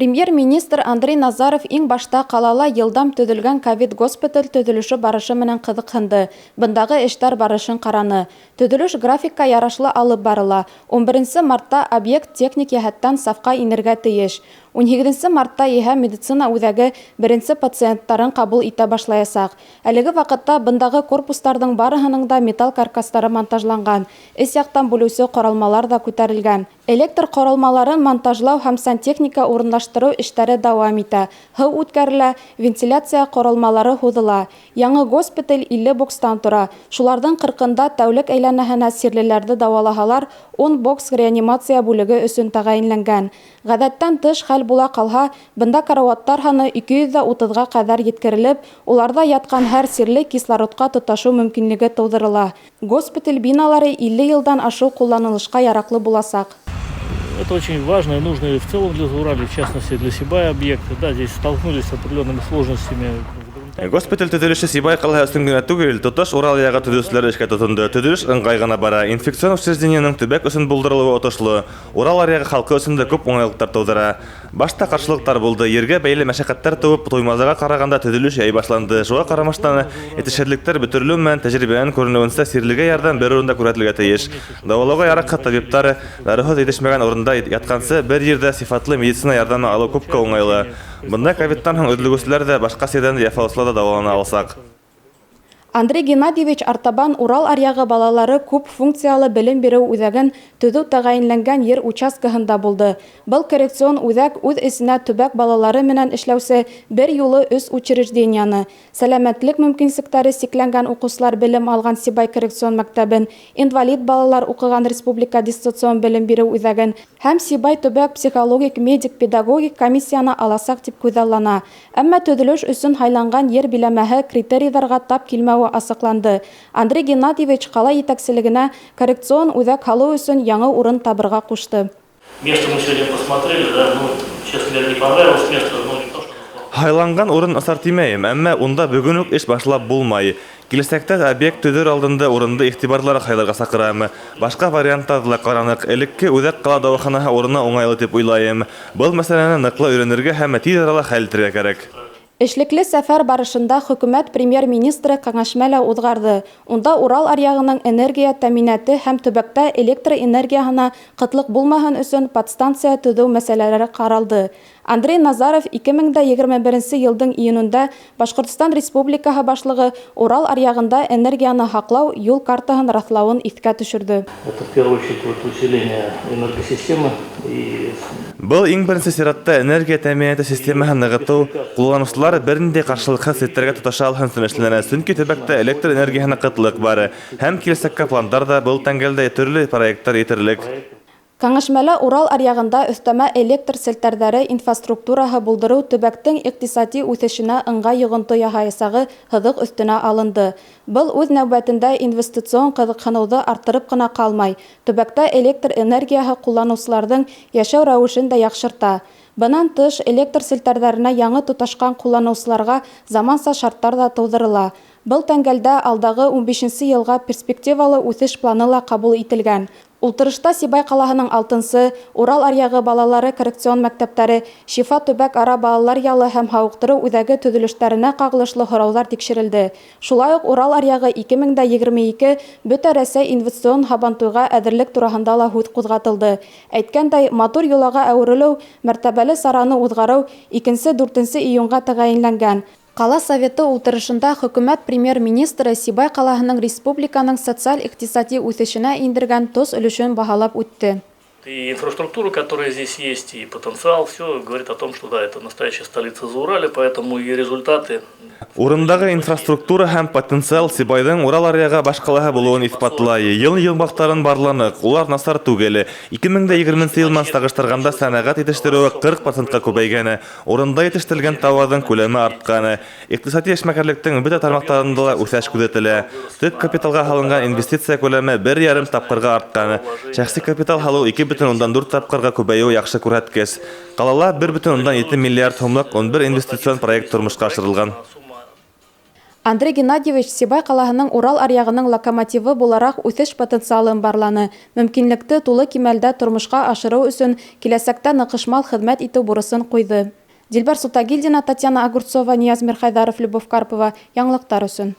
Премьер-министр Андрей Назаров иң башта ҡалала йылдам төҙөлгән ковид-госпиталь төҙөлөшө барышы менән ҡыҙыҡһынды. Бындағы эштәр барышын ҡараны. Төҙөлөш графикка ярашлы алып барыла. 11 мартта объект техник йәһәттән сафҡа инергә тейеш. 18 мартта иһә медицина үҙәге беренсе пациенттарын ҡабул итә башлаясаҡ. Әлеге ваҡытта бындағы корпустарҙың барыһының да металл каркастары монтажланған. Эс яҡтан бүлеүсе ҡоролмалар да күтәрелгән. Электр ҡоролмаларын монтажлау һәм сантехника урынлаштырыу эштәре дауам итә. Һыу үткәрелә, вентиляция ҡоролмалары һуҙыла. Яңы госпиталь 50 бокстан тора. Шуларҙың 40-ында тәүлек әйләнәһенә сирлеләрҙе дауалаһалар, 10 бокс реанимация бүлеге өсөн тәғәйенләнгән. Ғәҙәттән тыш хәл була ҡалһа, бында карауаттар һаны 230-ға ҡәҙәр еткерелеп, уларҙа ятҡан һәр сирле кислородҡа тоташыу мөмкинлеге тыуҙырыла. Госпиталь биналары 50 йылдан ашыу ҡулланылышҡа яраҡлы буласаҡ. Это очень важно и нужно и в целом для Зауралья, в частности для Сибая объекта. Да, здесь столкнулись с определенными сложностями. Госпиталь төҙөлөшө Сибай ҡалаһы өсөн генә түгел, тоташ Урал яғы төҙөүселәре эшкә тотонды. Төҙөлөш ыңғай ғына бара. Инфекцион учреждениеның төбәк өсөн булдырылыуы отошло. Урал аръягы халҡы өсөн дә күп уңайлыҡтар тыуҙыра. Башта ҡаршылыҡтар булды, ергә бәйле мәшәҡәттәр тыуып, Туймазыға ҡарағанда төҙөлөш яй башланды. Шуға ҡарамаштан, етешһеҙлектәр бөтөрөлөү менән тәжрибәнән күренеүенсә сирлегә ярҙам бер урында күрһәтелергә тейеш. Дауалауға яраҡһыҙ табиптар, дарыһыҙ етешмәгән урында ятҡансы, бер ерҙә сифатлы медицина ярҙамы алыу күпкә уңайлы. Бында ковидтан һуң өҙлөгөүселәр дә башҡа сирҙән яфалыслар да дауалана аласаҡ. Андрей Геннадьевич Артабан Урал аръягы балалары күп функциялы белем биреү үҙәген төҙөү тәғәйенләнгән ер участкаһында булды. Был коррекцион үҙәк үҙ эсенә төбәк балалары менән эшләүсе бер юлы 3 учрежденияны, сәләмәтлек мөмкинлектәре сикләнгән уҡыусылар белем алған Сибай коррекцион мәктәбен, инвалид балалар уҡыған республика дистанцион белем биреү үҙәген һәм Сибай төбәк психологик медик-педагогик комиссияны аласаҡ тип күҙаллана. Әммә төҙөлөш өсөн һайланған ер биләмәһе критерийҙарға тап килмәү асыҡланды. Андрей Геннадьевич ҡала етәкселегенә коррекцион үҙәк һалыу өсөн яңы урын табырға ҡушты. Место мы сегодня посмотрели, да, честно говоря, не понравилось место, но не то, что... Һайланған урын асар тимәйем, әммә унда бөгөн үк эш башлап булмай. Киләсәктә объект төҙөр алдында урынды иғтибарлары һайларға саҡырам. Башҡа варианттарҙы ла ҡараныҡ. Элекке үҙәк ҡала дауаханаһы урыны уңайлы тип уйлайым. Был мәсьәләне ныҡлы өйрәнергә һәм тиҙ арала хәл итергә кәрәк. Эшлекле сәфәр барышында хөкүмәт премьер-министры кәңәшмә лә уҙғарҙы. Унда Урал аръягының энергия тәьминаты һәм төбәктә электр энергияһына ҡытлыҡ булмаһын өсөн подстанция төҙөү мәсьәләләре ҡаралды. Андрей Назаров 2021 йылдың июнендә Башҡортостан Республикаһы башлығы Урал аръягында энергияны һаҡлау юл картаһын раҫлауын иҫкә төшөрҙө. Это в первую очередь усиление энергосистемы и... Был иң беренсе сиратта энергия тәьминаты системаһын нығытыу, ҡулланыусылар бер ниндәй ҡаршылыҡһыҙ сеттәргә тоташа алһын өсөн эшләнә, сөнки төбәктә электр энергияһына ҡытлыҡ бар, һәм киләсәккә пландар да был тәңгәлдә төрлө проекттар етерлек. Кәңәшмәлә Урал аръягында өҫтәмә электр селтәрҙәре инфраструктураһы булдырыу төбәктең иҡтисади үҫешенә ыңғай йоғонто яһаясағы һыҙыҡ өҫтөнә алынды. Был үҙ нәүбәтендә инвестицион ҡыҙыҡһыныуҙы арттырып ҡына ҡалмай, төбәктә электр энергияһы ҡулланыусыларҙың йәшәү рәүешен дә яҡшырта. Бынан тыш, электр селтәрҙәренә яңы тоташҡан ҡулланыусыларға заманса шарттар ҙа тыуҙырыла. Был тәңгәлдә алдағы 15 йылға перспективалы үҫеш планы ла ҡабул ителгән. Ултырышта Сибай ҡалаһының 6-нсы, Урал аръягы балалары коррекцион мәктәптәре, Шифа төбәк ара балалар ялы һәм һауыҡтырыу үҙәге төҙөлөштәренә ҡағылышлы һорауҙар тикшерелде. Шулай уҡ Урал аръягы 2022 бөтә Рәсәй инвестицион һабантуйға әҙерлек тураһында ла һүҙ ҡуҙғатылды. Әйткәндәй, матур йолаға әүерелеү, мәртәбәле сараны уҙғарыу 2-4 июньға тәғәйенләнгән. Ҡала Советы ултырышында хөкүмәт премьер-министры Сибай ҡалаһының республиканың социаль-иҡтисади үҫешенә индергән тос өлөшөн баһалап үтте. И инфраструктура, которая здесь есть, и потенциал, все говорит о том, что да, это настоящая столица Зауралья, поэтому и результаты. Урындағы инфраструктура һәм потенциал Сибайҙың Урал аръяғы баш ҡалаһы булыуын иҫбатлай. Йыл баҡтарын барланыҡ, улар насар түгел. 2020 йылмен сағыштырғанда сәнәғәт етештереүе 40%-ка күбәйгәне, урында етештерелгән тауарҙың күләме артҡаны. Иҡтисади эшмәкәрлектең бөтә тармаҡтарында ла үҫеш күҙәтелә. Төп капиталға һалынған инвестиция күләме 1,5 тапҡырға артҡаны. Шәхси капитал һалыу 2,4 тапҡырға күбәйеү яҡшы күрһәткес. Ҡалала 1,7 миллиард һумлыҡ 11 инвестицион проект тормошҡа ашырылған. Андрей Геннадьевич Сибай ҡалаһының Урал аръягының локомотивы булараҡ үҫеш потенциалын барланы. Мөмкинлекте тулы кимәлдә тормошҡа ашырыу өсөн киләсәктә ныҡышмал хеҙмәт итеү бурысын ҡуйҙы. Дилбар Сутагилдина, Татьяна Огурцова, Нияз Мирхайҙаров, Любовь Карпова. Яңылыҡтар өсөн.